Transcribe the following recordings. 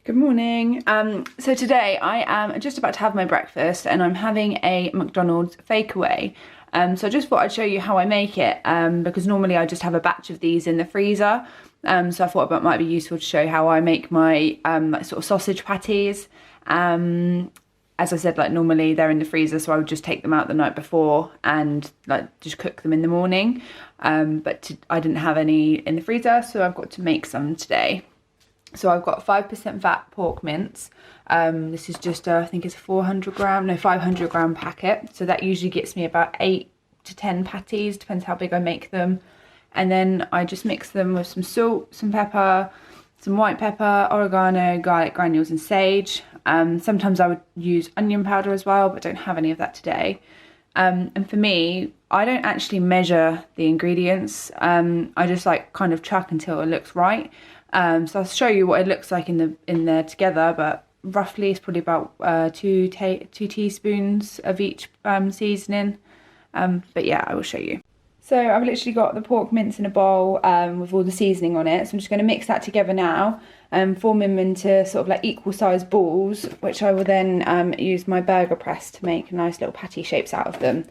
Good morning. So today I am just about to have my breakfast and I'm having a McDonald's Fakeaway. So I just thought I'd show you how I make it because normally I just have a batch of these in the freezer. So I thought it might be useful to show how I make my like sort of sausage patties. As I said, like normally they're in the freezer, so I would just take them out the night before and like just cook them in the morning. I didn't have any in the freezer, so I've got to make some today. So I've got 5% fat pork mince. This is just, I think it's a 500 gram packet. So that usually gets me about 8 to 10 patties, depends how big I make them. And then I just mix them with some salt, some pepper, some white pepper, oregano, garlic granules and sage. Sometimes I would use onion powder as well, but don't have any of that today. And for me, I don't actually measure the ingredients. I just like kind of chuck until it looks right. So I'll show you what it looks like in there together, but roughly it's probably about 2 teaspoons of each seasoning. But yeah, I will show you. So I've literally got the pork mince in a bowl with all the seasoning on it. So I'm just going to mix that together now and form them into sort of like equal sized balls, which I will then use my burger press to make nice little patty shapes out of them.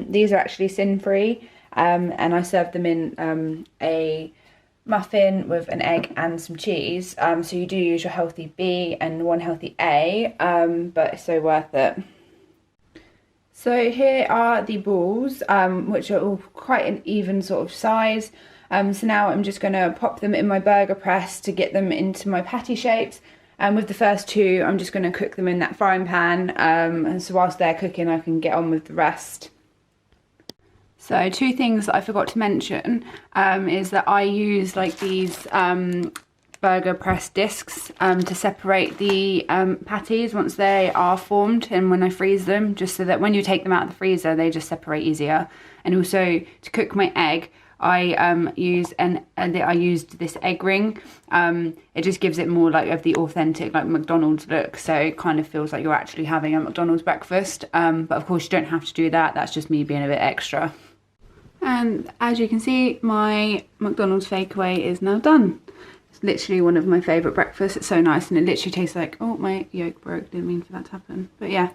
These are actually SYN free, and I serve them in a muffin with an egg and some cheese. So you do use your healthy B and one healthy A, but it's so worth it. So here are the balls, which are all quite an even sort of size. So now I'm just going to pop them in my burger press to get them into my patty shapes. And with the first two, I'm just going to cook them in that frying pan. And so whilst they're cooking, I can get on with the rest. So two things that I forgot to mention is that I use like these burger press discs to separate the patties once they are formed and when I freeze them, just so that when you take them out of the freezer they just separate easier. And also to cook my egg, I used this egg ring. It just gives it more like of the authentic like McDonald's look, so it kind of feels like you're actually having a McDonald's breakfast. But of course you don't have to do that, that's just me being a bit extra. And as you can see, my McDonald's Fakeaway is now done. It's literally one of my favourite breakfasts. It's so nice and it literally tastes like, oh, my yolk broke, didn't mean for that to happen. But yeah,